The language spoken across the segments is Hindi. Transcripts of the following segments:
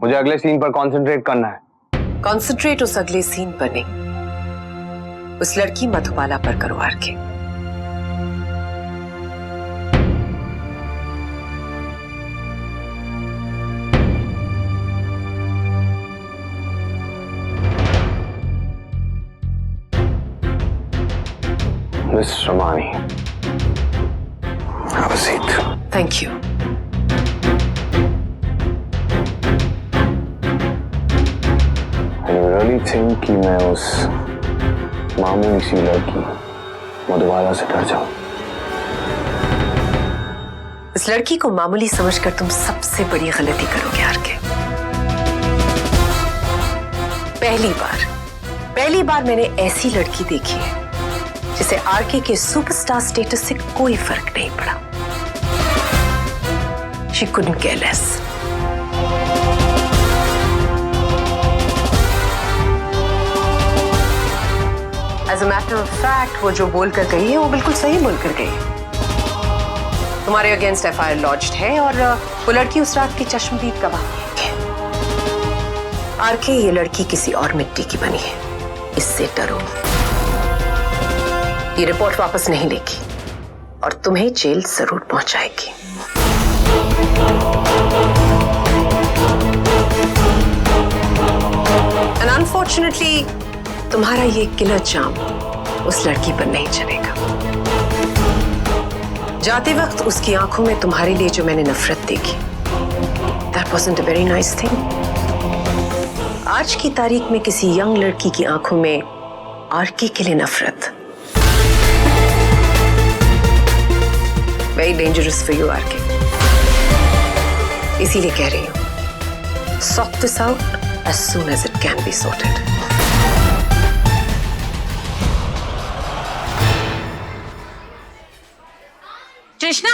मुझे अगले सीन पर कंसंट्रेट करना है। कंसंट्रेट उस अगले सीन पर नहीं, उस लड़की मधुबाला पर करो RK. Miss Ramani, have a seat. Thank you. You really think कि मैं उस मामूली सी लड़की मधुबाला से डर जाऊं? इस लड़की को मामूली समझकर तुम सबसे बड़ी गलती करोगे आरके। पहली बार मैंने ऐसी लड़की देखी है जिसे आरके के सुपरस्टार स्टेटस से कोई फर्क नहीं पड़ा। She couldn't care less. As a matter of fact, वो जो बोल कर गई है वो बिल्कुल सही बोल कर गई है। तुम्हारे अगेंस्ट एफआईआर लॉन्च्ड है और वो लड़की उस रात की चश्मदीद गवाह है। आरके, ये लड़की किसी और मिट्टी की बनी है, इससे डरो। ये रिपोर्ट वापस नहीं लेगी और तुम्हें जेल जरूर पहुंचाएगी। And unfortunately, तुम्हारा ये किलर चार्म उस लड़की पर नहीं चलेगा। जाते वक्त उसकी आंखों में तुम्हारे लिए जो मैंने नफरत देखी, that wasn't a very nice thing. आज की तारीख में किसी यंग लड़की की आंखों में आरके के लिए नफरत, very dangerous for you, RK. इसीलिए कह रही हूं, sort this out as soon as it can be sorted. Krishna,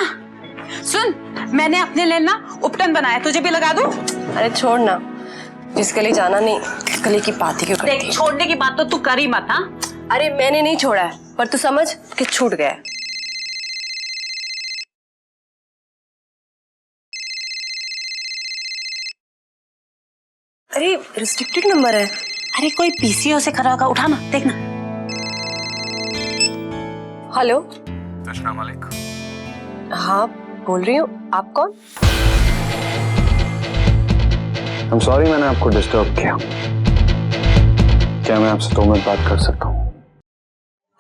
सुन, मैंने अपने लिए ना उपटन बनाया, तुझे भी लगा दूं? अरे छोड़ ना, जिस गली जाना नहीं, गली की बात ही क्यों करती है? देख, छोड़ने की बात तो तू कर ही मत। हाँ, अरे मैंने नहीं छोड़ा है, पर तू समझ कि छूट गया है। अरे रिस्ट्रिक्टेड नंबर है। अरे कोई पीसीओ से करा होगा, उठा ना, देखना। हेलो। अस्सलाम वालेकुम। हाँ बोल रही हूँ, आप कौन? I'm sorry मैंने आपको डिस्टर्ब किया। क्या मैं आपसे 2 मिनट बात कर सकता हूँ?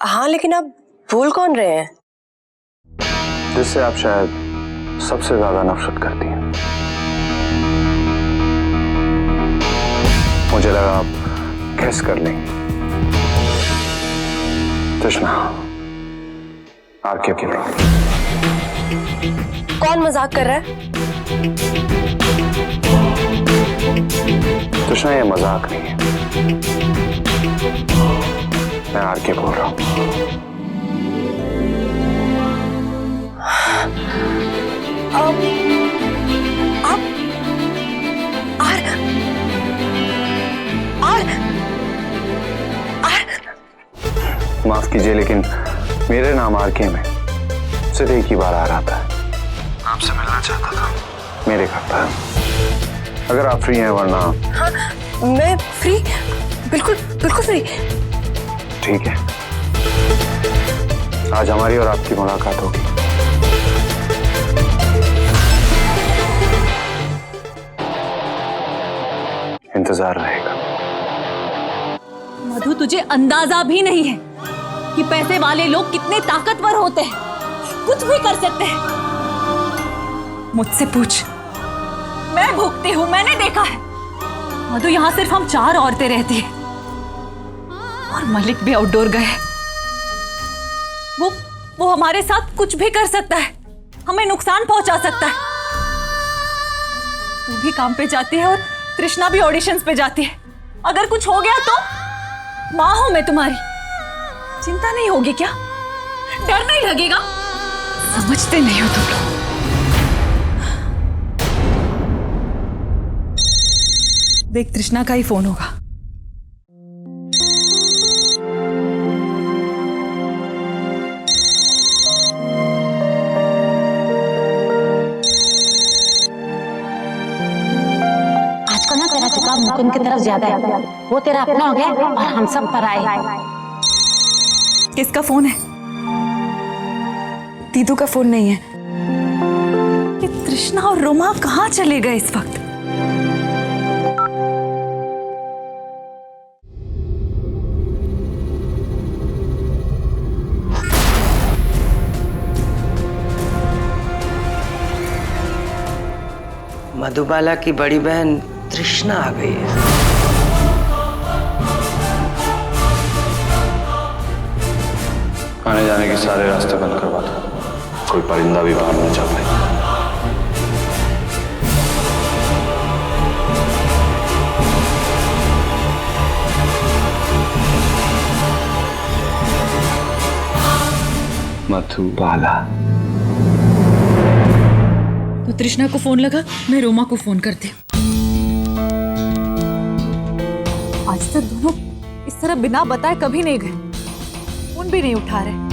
हाँ, लेकिन आप बोल कौन रहे हैं? जिससे आप शायद सबसे ज्यादा नफरत करती हैं। मुझे लगा आप गेस कर लेंगे। तृष्णा, आरके के लिए। कौन मजाक कर रहा है? तृष्णा, ये मजाक नहीं है, मैं आरके बोल रहा हूँ। माफ कीजिए, लेकिन मेरे नाम आरके में सिर्फ एक ही बार आ रहा था। आपसे मिलना चाहता था, मेरे घर पर। अगर आप फ्री हैं, वरना। हाँ, मैं फ्री, बिल्कुल बिल्कुल फ्री। ठीक है, आज हमारी और आपकी मुलाकात होगी। इंतजार रहेगा। मधु, तुझे अंदाजा भी नहीं है कि पैसे वाले लोग कितने ताकतवर होते हैं, कुछ भी कर सकते हैं। मुझसे पूछ, मैं भुगती हूं, मैंने देखा है। मधु, यहां सिर्फ हम 4 औरतें रहती हैं और मलिक भी आउटडोर गए। वो हमारे साथ कुछ भी कर सकता है, हमें नुकसान पहुंचा सकता है। तू भी काम पे जाती है और तृष्णा भी ऑडिशंस पे जाती है। अगर कुछ हो गया तो मां हूं मैं तुम्हारी, चिंता नहीं होगी क्या? डर नहीं लगेगा? समझते नहीं हो तुम लोग। देख, तृष्णा का ही फोन होगा। आज को ना शौक उनकी तरफ ज्यादा है। वो तेरा अपना हो गया और हम सब पराए। किसका फोन है? दीदू का फोन नहीं है। ये तृष्णा और रोमा कहाँ चले गए इस वक्त? मधुबाला की बड़ी बहन तृष्णा आ गई है। आने जाने के सारे रास्ते बंद करवा दो, कोई परिंदा भी बाहर न जा पाए। मधुबाला। तो तृष्णा को फोन लगा, मैं रोमा को फोन करती हूँ। आज तक दोनों इस तरह बिना बताए कभी नहीं गए, फोन भी नहीं उठा रहे।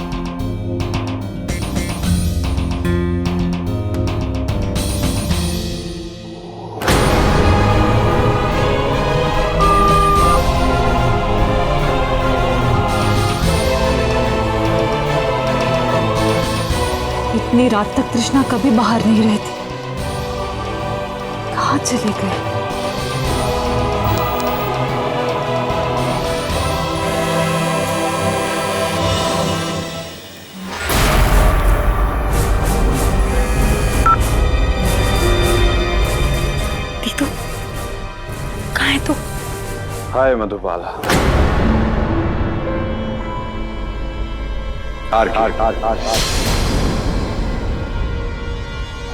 इतनी रात तक तृष्णा कभी बाहर नहीं रहती, कहाँ चली गई? दीदू कहाँ है तू? हाय मधुबाला।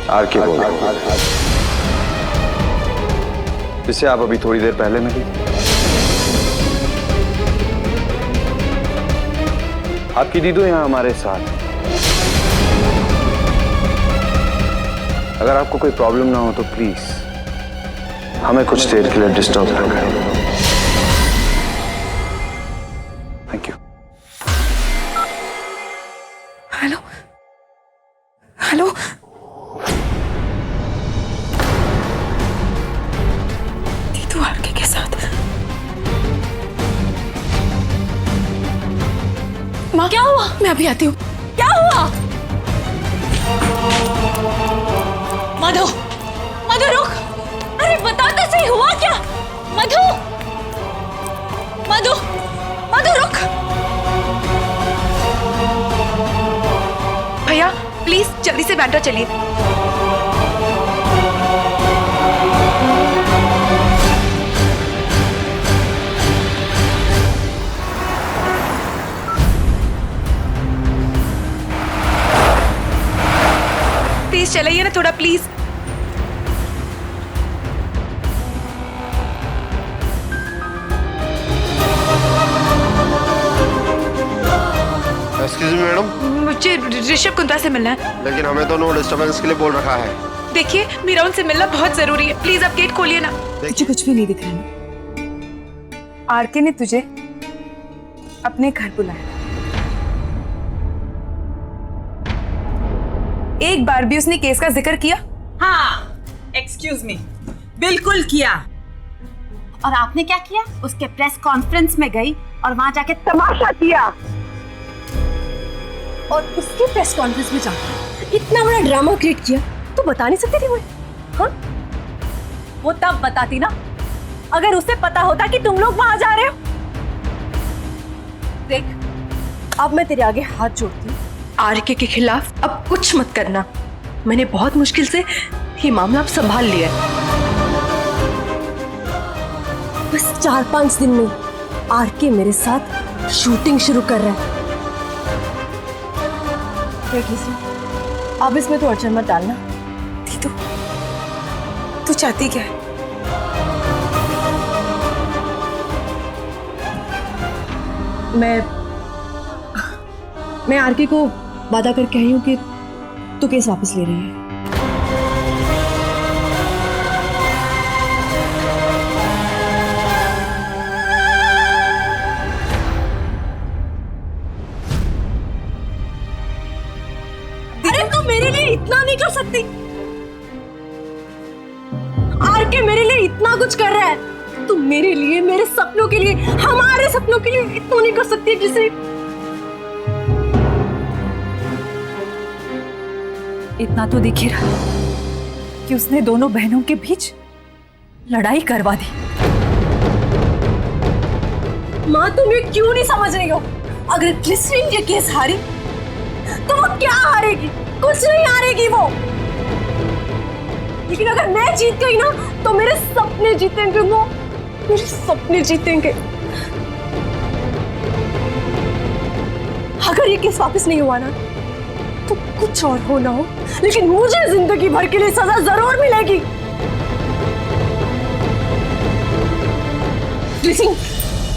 आर के बोल जिससे आप अभी थोड़ी देर पहले मिली। आपकी दीदू यहाँ हमारे साथ। अगर आपको कोई प्रॉब्लम ना हो तो प्लीज हमें कुछ देर के लिए डिस्टर्ब ना करें। Thank you. हेलो हेलो, दीदू आरके के साथ। माँ क्या हुआ? मैं अभी आती हूँ। क्या हुआ? मधु, मधु रुक, अरे बता तो सही हुआ क्या? मधु, मधु, मधु रुक। भैया प्लीज जल्दी से बैंड्रा चलिए। प्लीज चलाइए ना थोड़ा, प्लीज। एक्सक्यूज मी मैडम, मुझे ऋषभ कुंद्रा से मिलना है। लेकिन हमें तो नो डिस्टर्बेंस के लिए बोल रखा है। देखिए मीरा उनसे मिलना बहुत जरूरी है, प्लीज आप गेट खोलिए ना। मुझे कुछ भी नहीं दिख रहा। आरके ने तुझे अपने घर बुलाया, एक बार भी उसने केस का जिक्र किया? हाँ, एक्सक्यूज मी, बिल्कुल किया। और आपने क्या किया? उसके प्रेस कॉन्फ्रेंस में गई और वहां जाके तमाशा किया। और उसके प्रेस कॉन्फ्रेंस में जाकर इतना बड़ा ड्रामा क्रिएट किया तो बता नहीं सकती थी वो? हाँ, वो तब बताती ना, अगर उसे पता होता कि तुम लोग वहां जा रहे हो। देख, अब मैं तेरे आगे हाथ जोड़ती हूँ, आरके के खिलाफ अब कुछ मत करना। मैंने बहुत मुश्किल से ये मामला अब संभाल लिया है। बस 4-5 दिन में आरके मेरे साथ शूटिंग शुरू कर रहा है। देख लीजिए, अब इसमें तो अड़चन मत डालना। दीदू तू चाहती क्या है? मैं आरके को वादा करके आई हूँ कि तू केस वापस ले रही है। अरे तू मेरे लिए इतना नहीं कर सकती? आरके मेरे लिए इतना कुछ कर रहा है, तुम मेरे लिए, मेरे सपनों के लिए, हमारे सपनों के लिए इतना नहीं कर सकती जिसे। इतना तो दिख ही रहा कि उसने दोनों बहनों के बीच लड़ाई करवा दी। माँ तुम ये क्यों नहीं समझ रही हो? अगर ग्लिसरीन ये केस हारी तो वो क्या हारेगी? कुछ नहीं हारेगी वो। लेकिन अगर मैं जीत गई ना तो मेरे सपने जीतेंगे वो, मेरे सपने जीतेंगे। अगर ये केस वापस नहीं हुआ ना तो कुछ और हो ना हो, लेकिन मुझे जिंदगी भर के लिए सजा जरूर मिलेगी।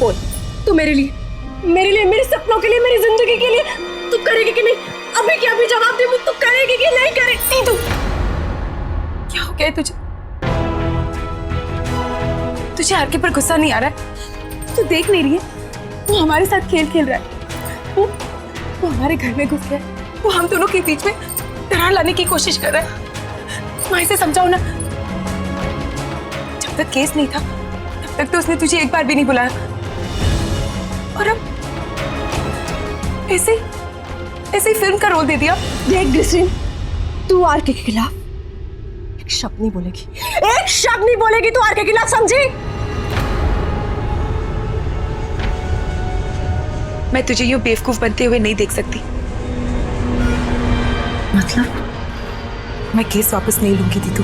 बोल, तू मेरे लिए, मेरे सपनों के लिए, मेरी जिंदगी के लिए तू करेगी कि नहीं? अभी क्या अभी जवाब दे, तू करेगी कि नहीं करेगी? तू क्या हो गया तुझे? तुझे आरके पर गुस्सा नहीं आ रहा है? तू देख नहीं रही है वो हमारे साथ खेल खेल रहा है। वो हमारे घर में घुस गया, वो हम दोनों के बीच में दरार लाने की कोशिश कर रहा है। माँ इसे समझाओ ना। जब तक केस नहीं था तब तक तो उसने तुझे एक बार भी नहीं बुलाया, और अब ऐसे ही फिल्म का रोल दे दिया। देख ग्लिसरीन, तू आरके के खिलाफ एक शब्द नहीं बोलेगी, एक शब्द नहीं बोलेगी तू आरके के खिलाफ, समझी? मैं तुझे यूं बेवकूफ बनते हुए नहीं देख सकती। मतलब मैं केस वापस नहीं लूंगी दीदू।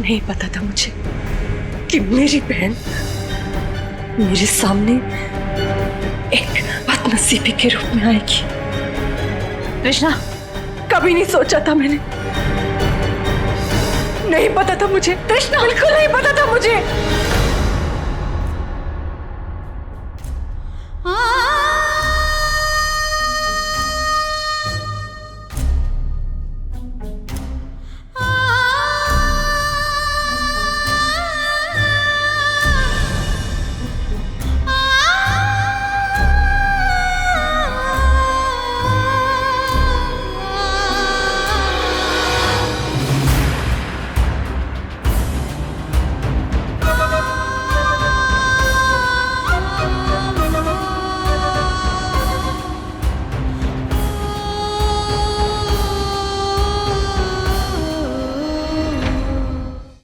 नहीं पता था मुझे कि मेरी बहन मेरे सामने एक बदनसीबी के रूप में आएगी। कृष्णा, कभी नहीं सोचा था मैंने, नहीं पता था मुझे कृष्णा, बिल्कुल नहीं पता था मुझे।